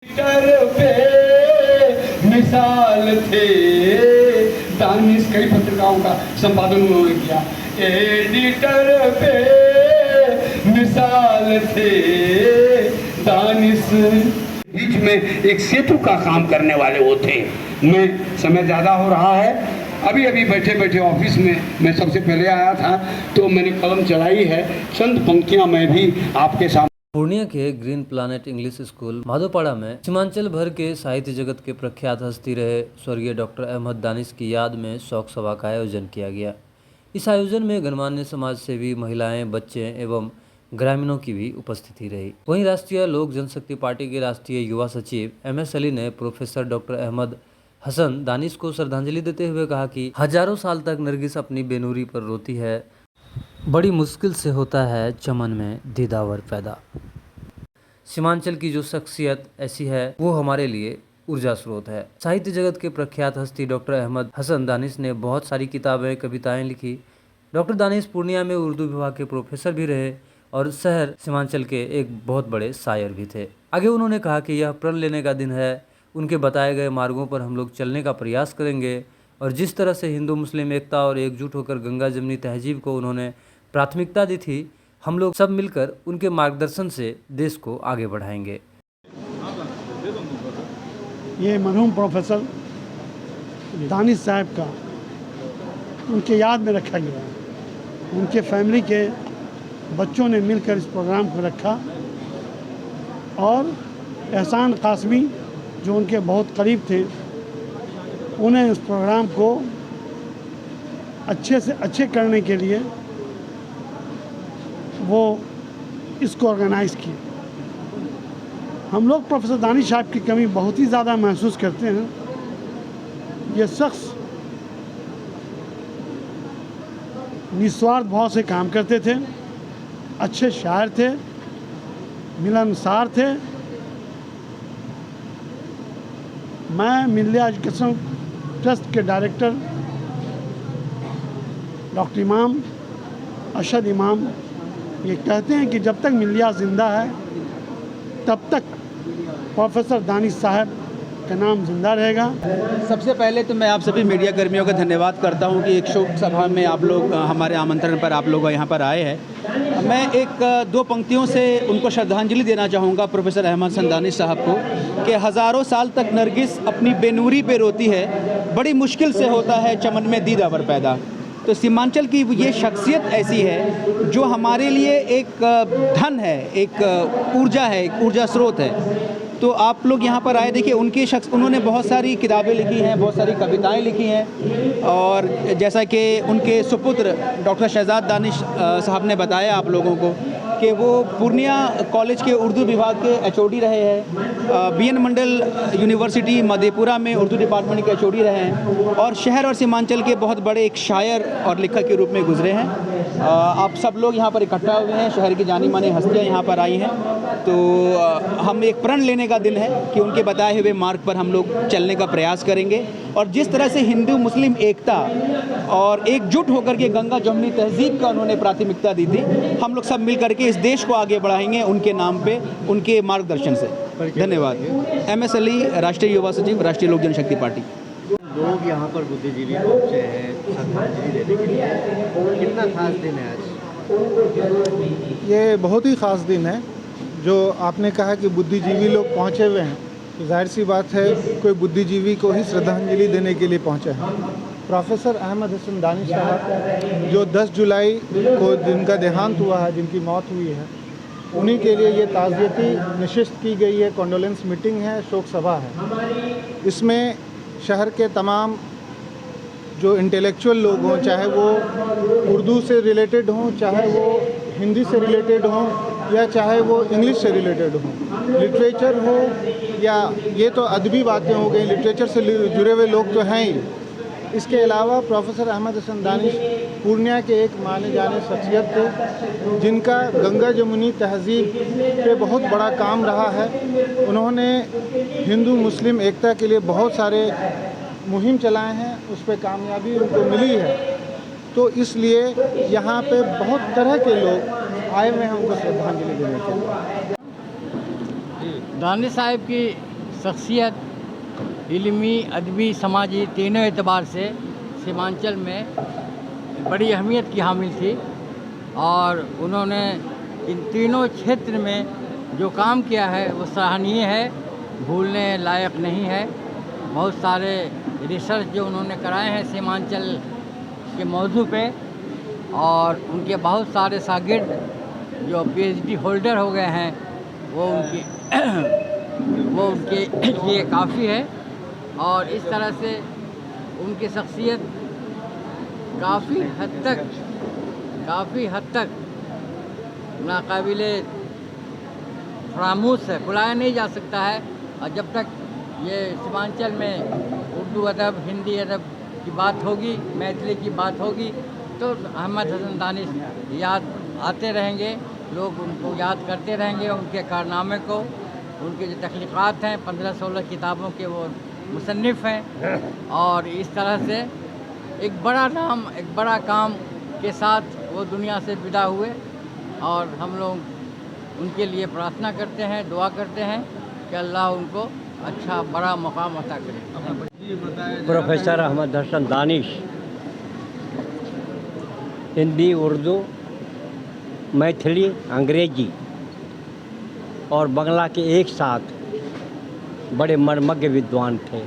पे मिसाल थे दानिश, कई पत्रिकाओं का संपादन उन्होंने किया। एडिटर पे मिसाल थे दानिश, बीच में एक सेतु का काम करने वाले वो थे। मैं समय ज़्यादा हो रहा है, अभी अभी बैठे बैठे ऑफिस में मैं सबसे पहले आया था तो मैंने कलम चलाई है, चंद पंक्तियां मैं भी आपके सामने। पूर्णिया के green planet English school Madhopara में सीमांचल भर के साहित्य जगत के प्रख्यात हस्ती रहे स्वर्गीय डॉक्टर अहमद दानिश की याद में शोक सभा का आयोजन किया गया। इस आयोजन में गणमान्य समाज सेवी, महिलाएं, बच्चे एवं ग्रामीणों की भी उपस्थिति रही। वहीं राष्ट्रीय लोक जनशक्ति पार्टी के राष्ट्रीय युवा सचिव MS अली ने प्रोफेसर डॉक्टर अहमद हसन दानिश को श्रद्धांजलि देते हुए कहा कि हजारों साल तक नरगिस अपनी बेनूरी पर रोती है, बड़ी मुश्किल से होता है चमन में दीदावर पैदा। सीमांचल की जो शख्सियत ऐसी है वो हमारे लिए ऊर्जा स्रोत है। साहित्य जगत के प्रख्यात हस्ती डॉक्टर अहमद हसन दानिश ने बहुत सारी किताबें, कविताएं लिखी। डॉक्टर दानिश पूर्णिया में उर्दू विभाग के प्रोफेसर भी रहे और शहर सीमांचल के एक बहुत बड़े शायर भी थे। आगे उन्होंने कहा कि यह प्रण लेने का दिन है, उनके बताए गए मार्गों पर हम लोग चलने का प्रयास करेंगे और जिस तरह से हिंदू मुस्लिम एकता और एकजुट होकर गंगा जमनी तहजीब को उन्होंने प्राथमिकता दी थी, हम लोग सब मिलकर उनके मार्गदर्शन से देश को आगे बढ़ाएंगे। ये मरहूम प्रोफेसर दानिश साहब का उनके याद में रखा गया है। उनके फैमिली के बच्चों ने मिलकर इस प्रोग्राम को रखा और एहसान कासमी जो उनके बहुत करीब थे, उन्हें इस प्रोग्राम को अच्छे से अच्छे करने के लिए वो इसको ऑर्गेनाइज़ किए। हम लोग प्रोफेसर दानिश साहब की कमी बहुत ही ज़्यादा महसूस करते हैं। ये शख्स निस्वार्थ भाव से काम करते थे, अच्छे शायर थे, मिलनसार थे। मैं मिल्लिया एजुकेशन ट्रस्ट के डायरेक्टर डॉक्टर इमाम अरशद इमाम ये कहते हैं कि जब तक मिल्लिया ज़िंदा है तब तक प्रोफेसर दानिश साहब का नाम जिंदा रहेगा। सबसे पहले तो मैं आप सभी मीडिया कर्मियों का धन्यवाद करता हूं कि एक शोक सभा में आप लोग हमारे आमंत्रण पर आप लोग यहाँ पर आए हैं। मैं एक दो पंक्तियों से उनको श्रद्धांजलि देना चाहूँगा प्रोफेसर अहमद हसन दानिश साहब को कि हज़ारों साल तक नरगिस अपनी बेनूरी पे रोती है, बड़ी मुश्किल से होता है चमन में दीदावर पैदा। तो सीमांचल की ये शख्सियत ऐसी है जो हमारे लिए एक धन है, एक ऊर्जा है, एक ऊर्जा स्रोत है। तो आप लोग यहाँ पर आए, देखिए उन्होंने बहुत सारी किताबें लिखी हैं, बहुत सारी कविताएं लिखी हैं और जैसा कि उनके सुपुत्र डॉक्टर शहजाद दानिश साहब ने बताया आप लोगों को कि वो पूर्णिया कॉलेज के उर्दू विभाग के HOD रहे हैं, BN मंडल यूनिवर्सिटी मधेपुरा में उर्दू डिपार्टमेंट के HOD रहे हैं और शहर और सीमांचल के बहुत बड़े एक शायर और लेखक के रूप में गुजरे हैं। आप सब लोग यहाँ पर इकट्ठा हुए हैं, शहर की जानी मानी हस्तियाँ यहाँ पर आई हैं। तो हम एक प्रण लेने का दिन है कि उनके बताए हुए मार्ग पर हम लोग चलने का प्रयास करेंगे और जिस तरह से हिंदू मुस्लिम एकता और एकजुट होकर के गंगा जमुनी तहजीब का उन्होंने प्राथमिकता दी थी, हम लोग सब मिल करके इस देश को आगे बढ़ाएंगे उनके नाम पे, उनके मार्गदर्शन से। धन्यवाद। MS अली, राष्ट्रीय युवा सचिव, राष्ट्रीय लोक जनशक्ति पार्टी। लोग यहाँ पर बुद्धिजीवी पहुँचे हैं श्रद्धांजलि देने के लिए, कितना खास दिन है आज? ये बहुत ही ख़ास दिन है। जो आपने कहा कि बुद्धिजीवी लोग पहुँचे हुए हैं, तो जाहिर सी बात है कोई बुद्धिजीवी को ही श्रद्धांजलि देने के लिए पहुँचे हैं। प्रोफेसर अहमद हसन दानिश साहब जो 10 जुलाई को जिनका देहांत हुआ है, जिनकी मौत हुई है, उन्हीं के लिए ये ताज़ियती नशिस्त की गई है, कॉन्डोलेंस मीटिंग है, शोक सभा है। इसमें शहर के तमाम जो इंटेलेक्चुअल लोग हों, चाहे वो उर्दू से रिलेटेड हों, चाहे वो हिंदी से रिलेटेड हों या चाहे वो इंग्लिश से रिलेटेड हों, लिटरेचर हो या ये तो अदबी बातें हो गई, लिटरेचर से जुड़े हुए लोग तो हैं ही। इसके अलावा प्रोफेसर अहमद हसन दानिश पूर्णिया के एक माने जाने शख्सियत थे जिनका गंगा जमुनी तहजीब पे बहुत बड़ा काम रहा है। उन्होंने हिंदू मुस्लिम एकता के लिए बहुत सारे मुहिम चलाए हैं, उस पर कामयाबी उनको मिली है। तो इसलिए यहाँ पे बहुत तरह के लोग आए हुए हैं उनको श्रद्धांजलि देने के लिए। दानिश साहब की शख्सियत, इल्मी, अदबी, समाजी तीनों एतबार से सीमांचल में बड़ी अहमियत की हामिल थी और उन्होंने इन तीनों क्षेत्र में जो काम किया है वो सराहनीय है, भूलने लायक नहीं है। बहुत सारे रिसर्च जो उन्होंने कराए हैं सीमांचल के मौजू पे और उनके बहुत सारे शागिर्द जो पीएचडी होल्डर हो गए हैं वो उनके लिए काफ़ी है और इस तरह से उनकी शख्सियत काफ़ी हद तक नाकाबिले फरामूस है, भुलाया नहीं जा सकता है। और जब तक ये सीमांचल में उर्दू अदब, हिंदी अदब की बात होगी, मैथिली की बात होगी तो अहमद हसन दानिश याद आते रहेंगे, लोग उनको याद करते रहेंगे, उनके कारनामे को, उनके जो तख्लीक़ात हैं 15-16 किताबों के वो मुसन्निफ़ हैं और इस तरह से एक बड़ा नाम, एक बड़ा काम के साथ वो दुनिया से विदा हुए और हम लोग उनके लिए प्रार्थना करते हैं, दुआ करते हैं कि अल्लाह उनको अच्छा बड़ा मकाम अता करे। प्रोफेसर अहमद हसन दानिश हिंदी, उर्दू, मैथिली, अंग्रेजी और बांग्ला के एक साथ बड़े मर्मज्ञ विद्वान थे।